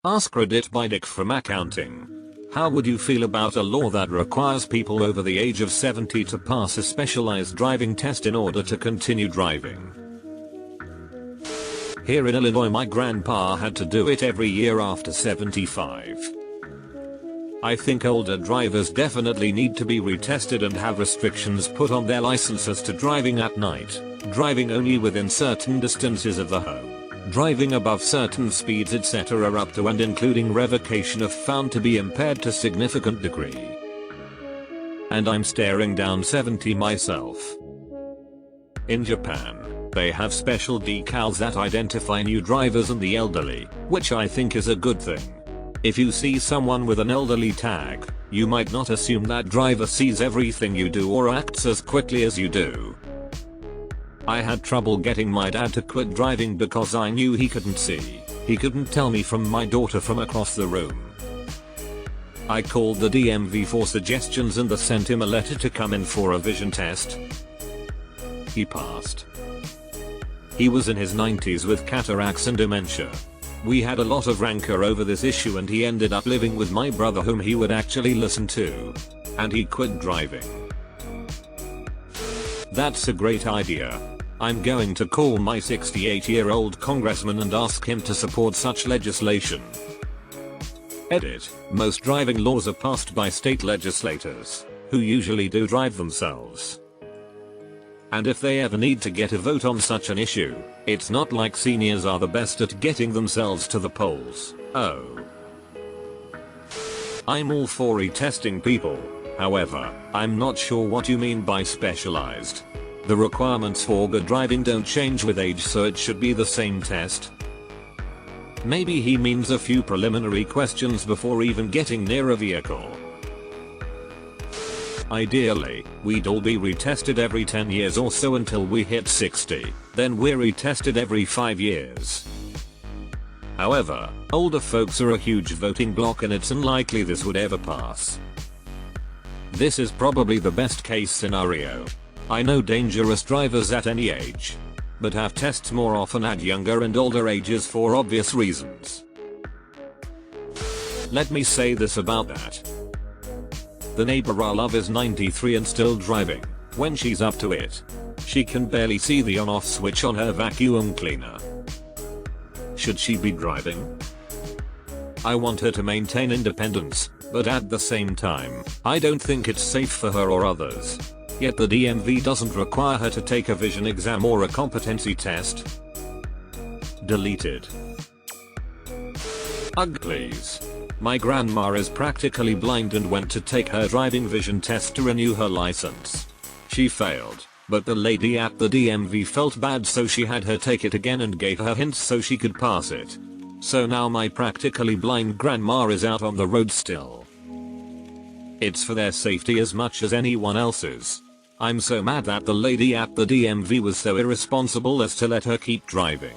AskReddit by Dick from Accounting. How would you feel about a law that requires people over the age of 70 to pass a specialized driving test in order to continue driving? Here in Illinois, my grandpa had to do it every year after 75. I think older drivers definitely need to be retested and have restrictions put on their licenses to driving at night, driving only within certain distances of the home, driving above certain speeds, etc. up to and including revocation if found to be impaired to significant degree. And I'm staring down 70 myself. In Japan, they have special decals that identify new drivers and the elderly, which I think is a good thing. If you see someone with an elderly tag, you might not assume that driver sees everything you do or acts as quickly as you do. I had trouble getting my dad to quit driving because I knew he couldn't see. He couldn't tell me from my daughter from across the room. I called the DMV for suggestions and they sent him a letter to come in for a vision test. He passed. He was in his 90s with cataracts and dementia. We had a lot of rancor over this issue and he ended up living with my brother, whom he would actually listen to. And he quit driving. That's a great idea. I'm going to call my 68-year-old congressman and ask him to support such legislation. Edit. Most driving laws are passed by state legislators, who usually do drive themselves. And if they ever need to get a vote on such an issue, it's not like seniors are the best at getting themselves to the polls. Oh. I'm all for retesting people. However, I'm not sure what you mean by specialized. The requirements for good driving don't change with age, so it should be the same test. Maybe he means a few preliminary questions before even getting near a vehicle. Ideally, we'd all be retested every 10 years or so until we hit 60, then we're retested every 5 years. However, older folks are a huge voting bloc and it's unlikely this would ever pass. This is probably the best case scenario. I know dangerous drivers at any age, but have tests more often at younger and older ages for obvious reasons. Let me say this about that. The neighbor I love is 93 and still driving. When she's up to it, she can barely see the on-off switch on her vacuum cleaner. Should she be driving? I want her to maintain independence, but at the same time, I don't think it's safe for her or others. Yet the DMV doesn't require her to take a vision exam or a competency test. Deleted. Ugh, please. My grandma is practically blind and went to take her driving vision test to renew her license. She failed, but the lady at the DMV felt bad, so she had her take it again and gave her hints so she could pass it. So now my practically blind grandma is out on the road still. It's for their safety as much as anyone else's. I'm so mad that the lady at the DMV was so irresponsible as to let her keep driving.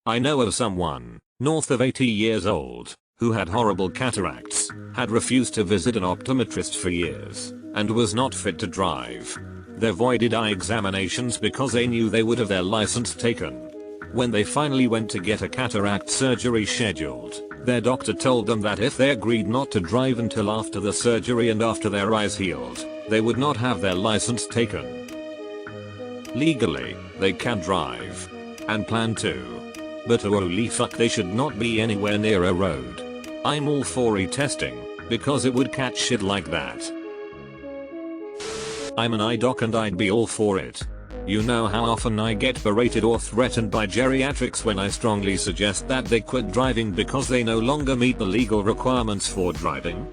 I know of someone, north of 80 years old, who had horrible cataracts, had refused to visit an optometrist for years, and was not fit to drive. They avoided eye examinations because they knew they would have their license taken. When they finally went to get a cataract surgery scheduled, their doctor told them that if they agreed not to drive until after the surgery and after their eyes healed, they would not have their license taken. Legally, they can drive, and plan to. But holy fuck, they should not be anywhere near a road. I'm all for retesting, because it would catch shit like that. I'm an eye doc and I'd be all for it. You know how often I get berated or threatened by geriatrics when I strongly suggest that they quit driving because they no longer meet the legal requirements for driving?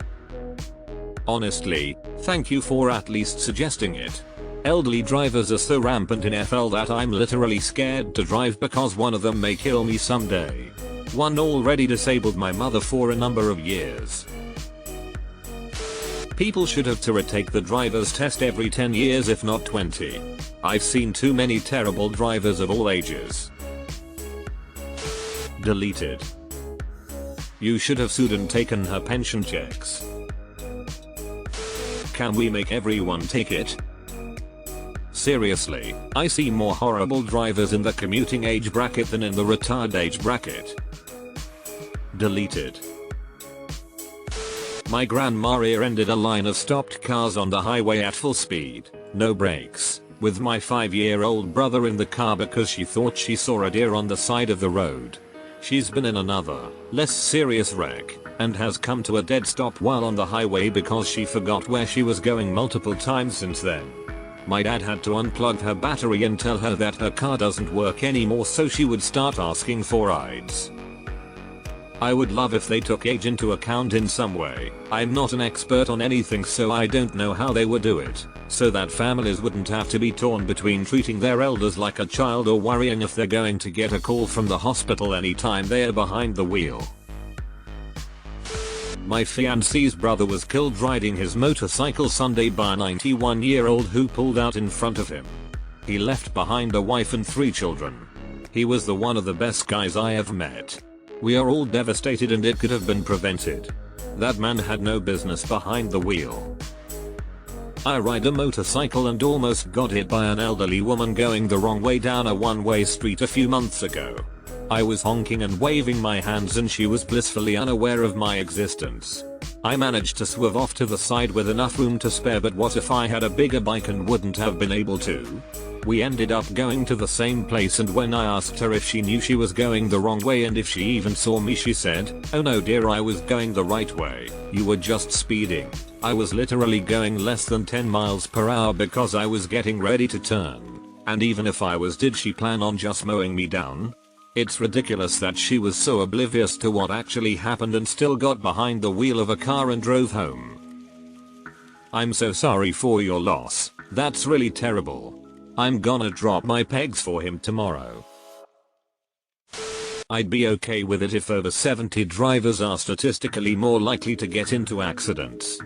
Honestly, thank you for at least suggesting it. Elderly drivers are so rampant in FL that I'm literally scared to drive because one of them may kill me someday. One already disabled my mother for a number of years. People should have to retake the driver's test every 10 years if not 20. I've seen too many terrible drivers of all ages. Deleted. You should have sued and taken her pension checks. Can we make everyone take it? Seriously, I see more horrible drivers in the commuting age bracket than in the retired age bracket. Deleted. My grandma rear-ended a line of stopped cars on the highway at full speed, no brakes, with my 5-year-old brother in the car because she thought she saw a deer on the side of the road. She's been in another, less serious wreck, and has come to a dead stop while on the highway because she forgot where she was going multiple times since then. My dad had to unplug her battery and tell her that her car doesn't work anymore so she would start asking for rides. I would love if they took age into account in some way. I'm not an expert on anything so I don't know how they would do it, so that families wouldn't have to be torn between treating their elders like a child or worrying if they're going to get a call from the hospital anytime they are behind the wheel. My fiancee's brother was killed riding his motorcycle Sunday by a 91-year-old who pulled out in front of him. He left behind a wife and 3 children. He was one of the best guys I have met. We are all devastated and it could have been prevented. That man had no business behind the wheel. I ride a motorcycle and almost got hit by an elderly woman going the wrong way down a one-way street a few months ago. I was honking and waving my hands and she was blissfully unaware of my existence. I managed to swerve off to the side with enough room to spare, but what if I had a bigger bike and wouldn't have been able to? We ended up going to the same place, and when I asked her if she knew she was going the wrong way and if she even saw me, she said, "Oh no dear, I was going the right way. You were just speeding." I was literally going less than 10 miles per hour because I was getting ready to turn. And even if I was, did she plan on just mowing me down? It's ridiculous that she was so oblivious to what actually happened and still got behind the wheel of a car and drove home. I'm so sorry for your loss. That's really terrible. I'm gonna drop my pegs for him tomorrow. I'd be okay with it if over 70 drivers are statistically more likely to get into accidents.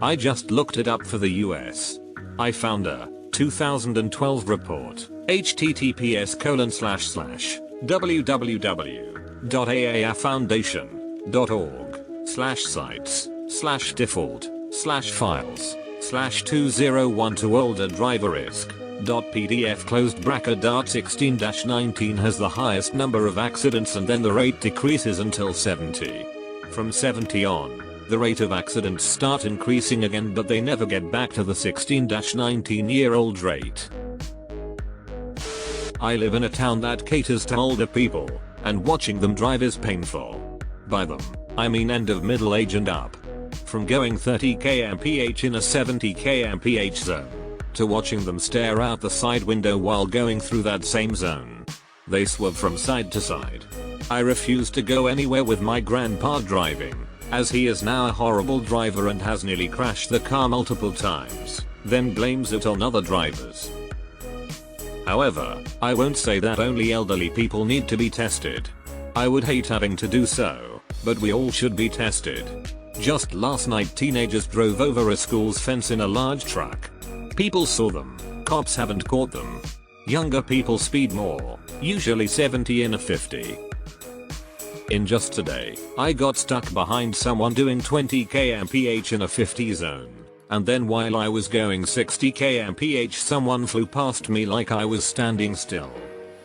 I just looked it up for the US. I found a 2012 report, https://www.aafoundation.org/sites/default/files/2012 older driver risk.pdf closed bracket dart 16-19 has the highest number of accidents and then the rate decreases until 70. From 70 on, the rate of accidents start increasing again, but they never get back to the 16-19-year-old rate. I live in a town that caters to older people, and watching them drive is painful. By them, I mean end of middle age and up. From going 30 km/h in a 70 km/h zone, to watching them stare out the side window while going through that same zone. They swerve from side to side. I refuse to go anywhere with my grandpa driving, as he is now a horrible driver and has nearly crashed the car multiple times, then blames it on other drivers. However, I won't say that only elderly people need to be tested. I would hate having to do so, but we all should be tested. Just last night teenagers drove over a school's fence in a large truck. People saw them, cops haven't caught them. Younger people speed more, usually 70 in a 50. In just a day, I got stuck behind someone doing 20 km/h in a 50 zone, and then while I was going 60 km/h someone flew past me like I was standing still.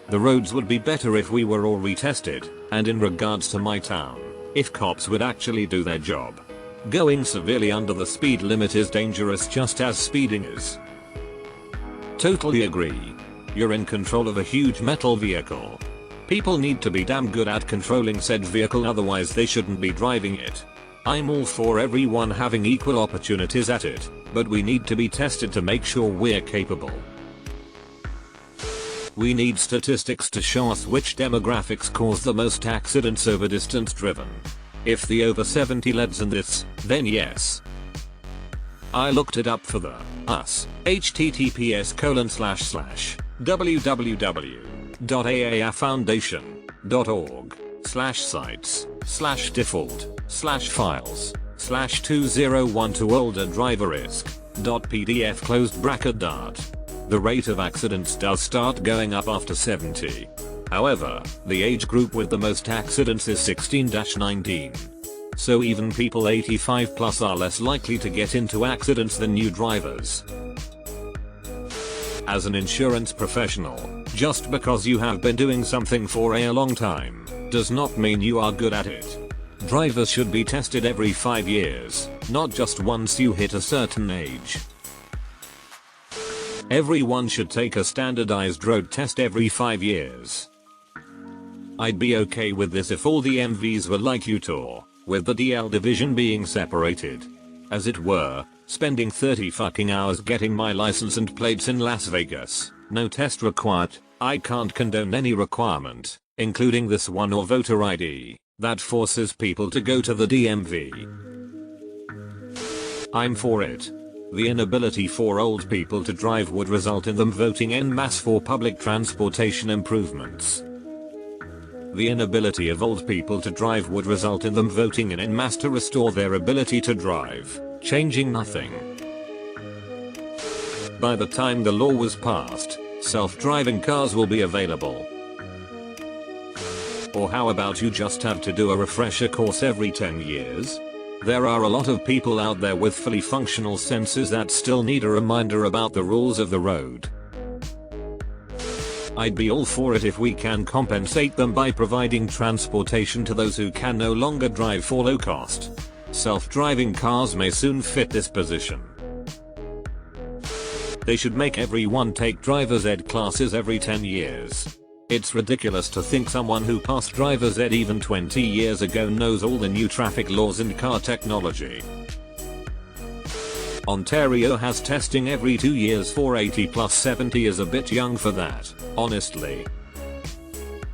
The roads would be better if we were all retested, and in regards to my town, if cops would actually do their job. Going severely under the speed limit is dangerous just as speeding is. Totally agree. You're in control of a huge metal vehicle. People need to be damn good at controlling said vehicle, otherwise they shouldn't be driving it. I'm all for everyone having equal opportunities at it, but we need to be tested to make sure we're capable. We need statistics to show us which demographics cause the most accidents over distance driven. If the over 70 leads in this, then yes. I looked it up for the us, https://www.aafoundation.org/sites/default/files/2012 older driver risk.pdf closed bracket dart. The rate of accidents does start going up after 70. However, the age group with the most accidents is 16-19. So even people 85 plus are less likely to get into accidents than new drivers. As an insurance professional, just because you have been doing something for a long time, does not mean you are good at it. Drivers should be tested every 5 years, not just once you hit a certain age. Everyone should take a standardized road test every 5 years. I'd be okay with this if all the MVs were like Utah, with the DL division being separated. As it were, spending 30 fucking hours getting my license and plates in Las Vegas, no test required. I can't condone any requirement, including this one or voter ID, that forces people to go to the DMV. I'm for it. The inability for old people to drive would result in them voting en masse for public transportation improvements. The inability of old people to drive would result in them voting en masse to restore their ability to drive, changing nothing. By the time the law was passed, self-driving cars will be available. Or how about you just have to do a refresher course every 10 years? There are a lot of people out there with fully functional senses that still need a reminder about the rules of the road. I'd be all for it if we can compensate them by providing transportation to those who can no longer drive for low cost. Self-driving cars may soon fit this position. They should make everyone take driver's ed classes every 10 years. It's ridiculous to think someone who passed driver's ed even 20 years ago knows all the new traffic laws and car technology. Ontario has testing every 2 years for 80 plus 70 is a bit young for that, honestly.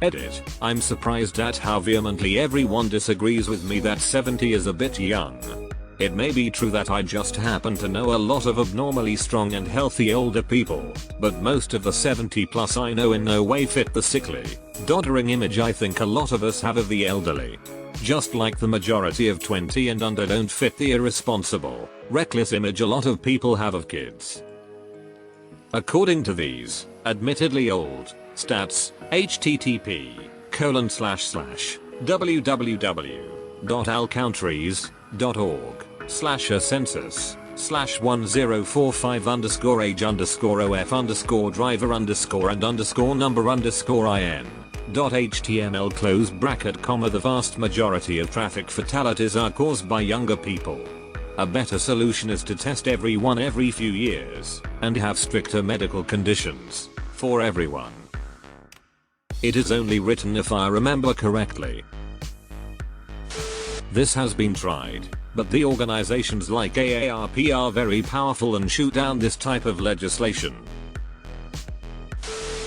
Edit, I'm surprised at how vehemently everyone disagrees with me that 70 is a bit young. It may be true that I just happen to know a lot of abnormally strong and healthy older people, but most of the 70 plus I know in no way fit the sickly, doddering image I think a lot of us have of the elderly. Just like the majority of 20 and under don't fit the irresponsible, reckless image a lot of people have of kids. According to these, admittedly old, stats, http://www.alcountries.org/a census/1045_age_ov_number_in.html close bracket comma the vast majority of traffic fatalities are caused by younger people. A better solution is to test everyone every few years, and have stricter medical conditions, for everyone. It is only written if I remember correctly. This has been tried, but the organizations like AARP are very powerful and shoot down this type of legislation.